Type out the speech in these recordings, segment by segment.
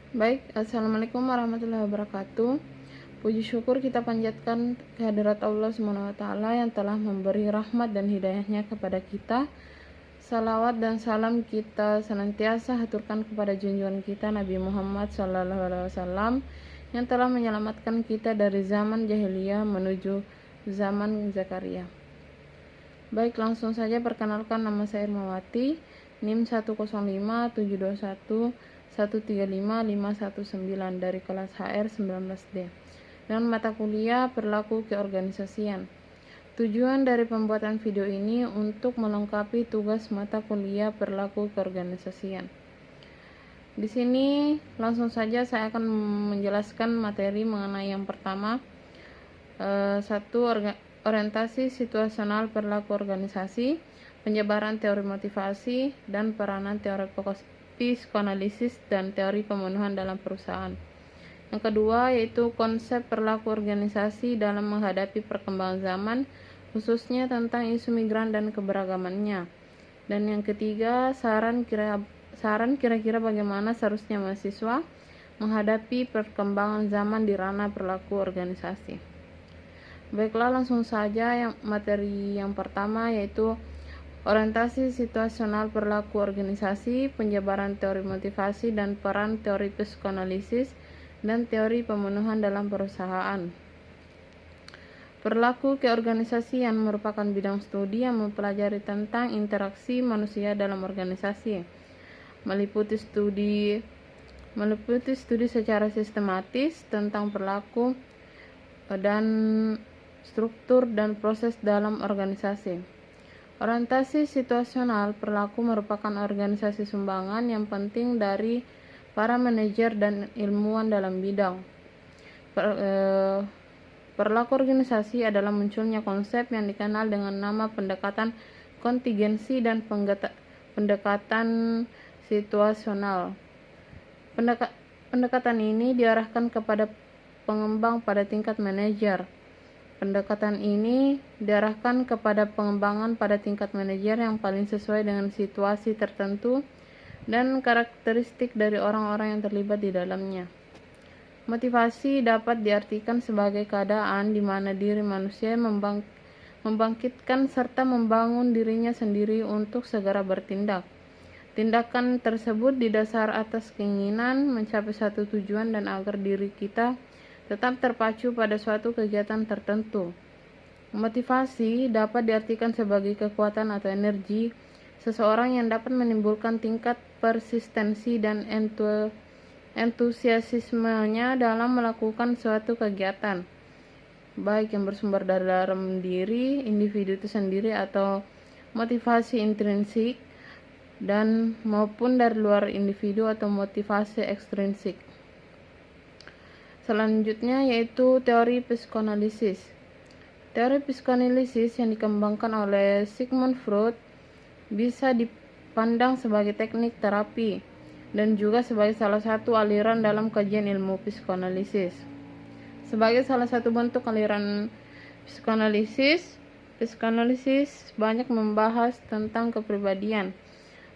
Baik, Assalamualaikum warahmatullahi wabarakatuh. Puji syukur kita panjatkan kehadirat Allah SWT yang telah memberi rahmat dan hidayahnya kepada kita. Salawat dan salam kita senantiasa haturkan kepada junjungan kita Nabi Muhammad SAW yang telah menyelamatkan kita dari zaman jahiliyah menuju zaman Zakaria. Baik, langsung saja perkenalkan, nama saya Irmawati, NIM 105721135 519 dari kelas HR 19D dengan mata kuliah perilaku keorganisasian. Tujuan dari pembuatan video ini untuk melengkapi tugas mata kuliah perilaku keorganisasian. Di sini langsung saja saya akan menjelaskan materi mengenai yang pertama, orientasi situasional perilaku organisasi, penyebaran teori motivasi, dan peranan teori psikoanalisis dan teori pemenuhan dalam perusahaan. Yang kedua yaitu konsep perilaku organisasi dalam menghadapi perkembangan zaman, khususnya tentang isu migran dan keberagamannya. Dan yang ketiga, saran kira-kira bagaimana seharusnya mahasiswa menghadapi perkembangan zaman di ranah perilaku organisasi. Baiklah, langsung saja materi yang pertama yaitu orientasi situasional perilaku organisasi, penyebaran teori motivasi dan peran teori psikoanalisis dan teori pemenuhan dalam perusahaan. Perilaku keorganisasian merupakan bidang studi yang mempelajari tentang interaksi manusia dalam organisasi, meliputi studi secara sistematis tentang perilaku dan struktur dan proses dalam organisasi. Orientasi situasional perilaku merupakan organisasi sumbangan yang penting dari para manajer dan ilmuwan dalam bidang. Perilaku organisasi adalah munculnya konsep yang dikenal dengan nama pendekatan kontingensi dan pendekatan situasional. Pendekatan ini diarahkan kepada pengembang pada tingkat manajer. Pendekatan ini diarahkan kepada pengembangan pada tingkat manajer yang paling sesuai dengan situasi tertentu dan karakteristik dari orang-orang yang terlibat di dalamnya. Motivasi dapat diartikan sebagai keadaan di mana diri manusia membangkitkan serta membangun dirinya sendiri untuk segera bertindak. Tindakan tersebut didasar atas keinginan mencapai satu tujuan dan agar diri kita tetap terpacu pada suatu kegiatan tertentu. Motivasi dapat diartikan sebagai kekuatan atau energi seseorang yang dapat menimbulkan tingkat persistensi dan entusiasmenya dalam melakukan suatu kegiatan, baik yang bersumber dari dalam diri individu itu sendiri atau motivasi intrinsik dan maupun dari luar individu atau motivasi ekstrinsik. Selanjutnya yaitu teori psikoanalisis. Teori psikoanalisis yang dikembangkan oleh Sigmund Freud bisa dipandang sebagai teknik terapi dan juga sebagai salah satu aliran dalam kajian ilmu psikoanalisis. Sebagai salah satu bentuk aliran psikoanalisis banyak membahas tentang kepribadian,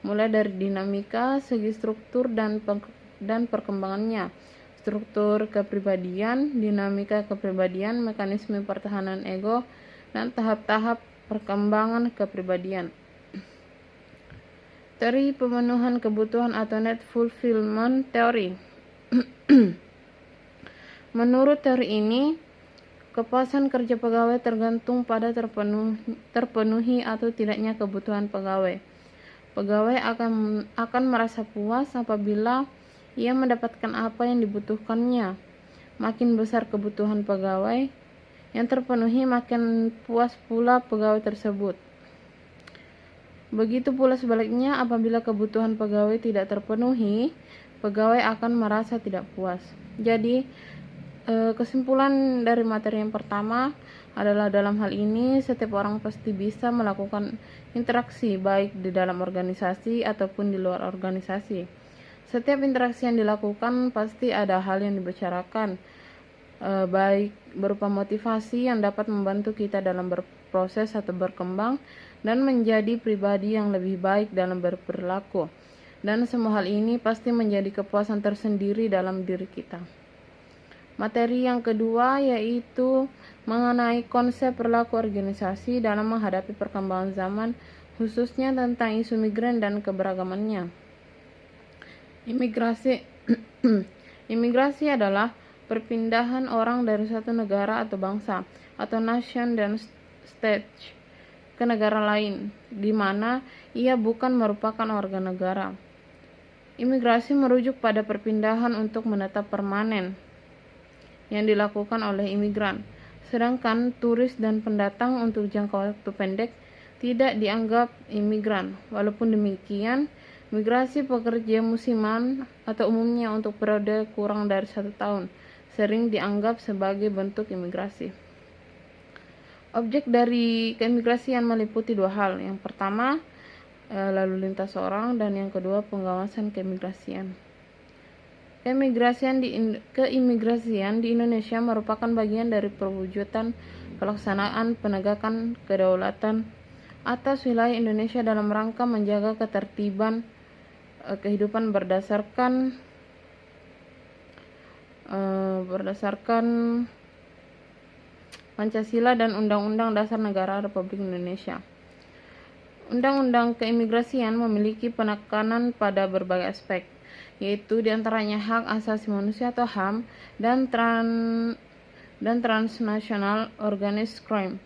mulai dari dinamika, segi struktur dan perkembangannya, struktur kepribadian, dinamika kepribadian, mekanisme pertahanan ego, dan tahap-tahap perkembangan kepribadian. Teori pemenuhan kebutuhan atau need fulfillment theory. Menurut teori ini, kepuasan kerja pegawai tergantung pada terpenuhi atau tidaknya kebutuhan pegawai. Pegawai akan merasa puas apabila ia mendapatkan apa yang dibutuhkannya. Makin besar kebutuhan pegawai yang terpenuhi, makin puas pula pegawai tersebut. Begitu pula sebaliknya, apabila kebutuhan pegawai tidak terpenuhi, pegawai akan merasa tidak puas. Jadi, kesimpulan dari materi yang pertama adalah dalam hal ini setiap orang pasti bisa melakukan interaksi baik di dalam organisasi ataupun di luar organisasi. Setiap interaksi yang dilakukan pasti ada hal yang dibicarakan, baik berupa motivasi yang dapat membantu kita dalam berproses atau berkembang dan menjadi pribadi yang lebih baik dalam berperilaku. Dan semua hal ini pasti menjadi kepuasan tersendiri dalam diri kita. Materi yang kedua yaitu mengenai konsep perilaku organisasi dalam menghadapi perkembangan zaman, khususnya tentang isu migran dan keberagamannya. Imigrasi Imigrasi adalah perpindahan orang dari suatu negara atau bangsa atau nation dan state ke negara lain, di mana ia bukan merupakan warga negara. Imigrasi merujuk pada perpindahan untuk menetap permanen yang dilakukan oleh imigran, sedangkan turis dan pendatang untuk jangka waktu pendek tidak dianggap imigran. Walaupun demikian, migrasi pekerja musiman atau umumnya untuk periode kurang dari 1 tahun sering dianggap sebagai bentuk imigrasi. Objek dari keimigrasian meliputi 2 hal. Yang pertama, lalu lintas orang, dan yang kedua, pengawasan keimigrasian. Keimigrasian di Indonesia merupakan bagian dari perwujudan pelaksanaan penegakan kedaulatan atas wilayah Indonesia dalam rangka menjaga ketertiban kehidupan berdasarkan Pancasila dan Undang-Undang Dasar Negara Republik Indonesia. Undang-undang keimigrasian memiliki penekanan pada berbagai aspek, yaitu diantaranya hak asasi manusia atau HAM dan transnational organized crime.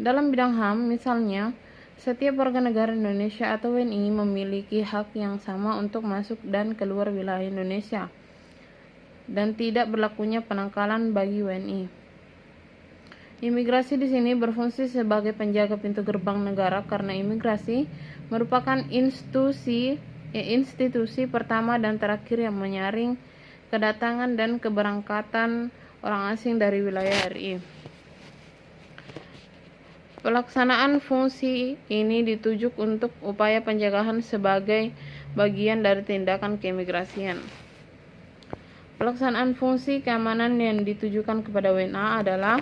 Dalam bidang HAM, misalnya, setiap warga negara Indonesia atau WNI memiliki hak yang sama untuk masuk dan keluar wilayah Indonesia, dan tidak berlakunya penangkalan bagi WNI. Imigrasi di sini berfungsi sebagai penjaga pintu gerbang negara karena imigrasi merupakan institusi pertama dan terakhir yang menyaring kedatangan dan keberangkatan orang asing dari wilayah RI. Pelaksanaan fungsi ini ditujuk untuk upaya penjagaan sebagai bagian dari tindakan keimigrasian. Pelaksanaan fungsi keamanan yang ditujukan kepada WNA adalah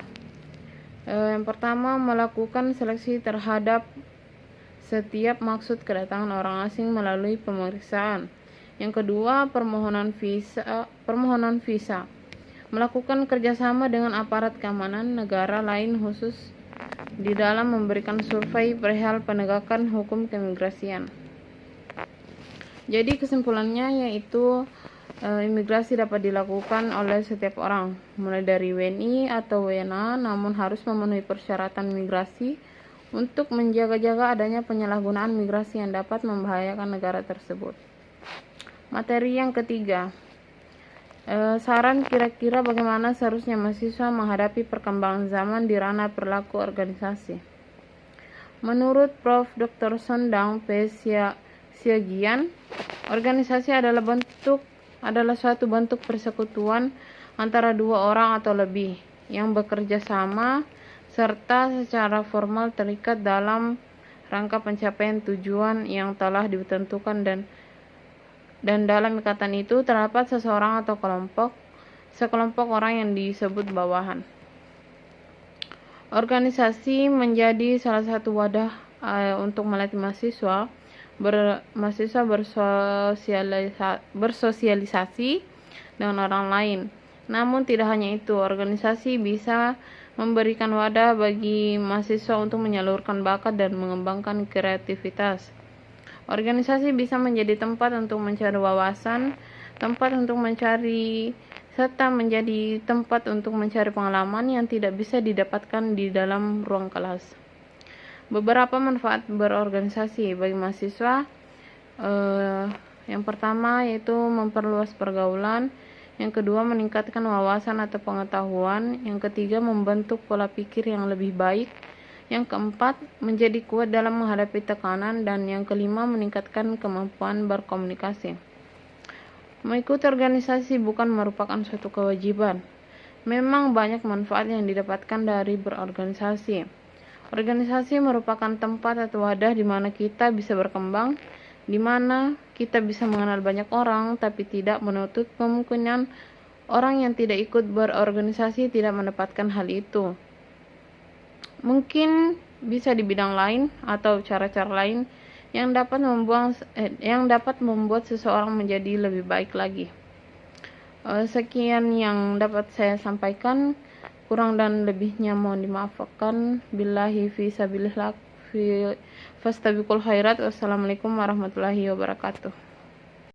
yang pertama, melakukan seleksi terhadap setiap maksud kedatangan orang asing melalui pemeriksaan. Yang kedua, permohonan visa. Melakukan kerjasama dengan aparat keamanan negara lain khusus di dalam memberikan survei perihal penegakan hukum keimigrasian. Jadi kesimpulannya yaitu imigrasi dapat dilakukan oleh setiap orang, mulai dari WNI atau WNA, namun harus memenuhi persyaratan migrasi untuk menjaga-jaga adanya penyalahgunaan migrasi yang dapat membahayakan negara tersebut. Materi yang ketiga, saran kira-kira bagaimana seharusnya mahasiswa menghadapi perkembangan zaman di ranah perilaku organisasi. Menurut Prof. Dr. Sondang P. Siagian, organisasi adalah suatu bentuk persekutuan antara 2 orang atau lebih yang bekerja sama serta secara formal terikat dalam rangka pencapaian tujuan yang telah ditentukan, dan dalam ikatan itu terdapat seseorang atau sekelompok orang yang disebut bawahan. Organisasi menjadi salah satu wadah untuk melatih mahasiswa bersosialisasi dengan orang lain. Namun tidak hanya itu, organisasi bisa memberikan wadah bagi mahasiswa untuk menyalurkan bakat dan mengembangkan kreativitas. Organisasi bisa menjadi tempat untuk mencari wawasan, serta menjadi tempat untuk mencari pengalaman yang tidak bisa didapatkan di dalam ruang kelas. Beberapa manfaat berorganisasi bagi mahasiswa, yang pertama yaitu memperluas pergaulan, yang kedua meningkatkan wawasan atau pengetahuan, yang ketiga membentuk pola pikir yang lebih baik, yang keempat menjadi kuat dalam menghadapi tekanan, dan yang kelima meningkatkan kemampuan berkomunikasi. Mengikuti organisasi bukan merupakan suatu kewajiban. Memang banyak manfaat yang didapatkan dari berorganisasi. Organisasi merupakan tempat atau wadah di mana kita bisa berkembang, di mana kita bisa mengenal banyak orang, tapi tidak menutup kemungkinan orang yang tidak ikut berorganisasi tidak mendapatkan hal itu. Mungkin bisa di bidang lain atau cara-cara lain yang dapat membuat seseorang menjadi lebih baik lagi. Sekian yang dapat saya sampaikan, kurang dan lebihnya mohon dimaafkan. Billahi fi sabilillah fastabiqul khairat. Wassalamualaikum warahmatullahi wabarakatuh.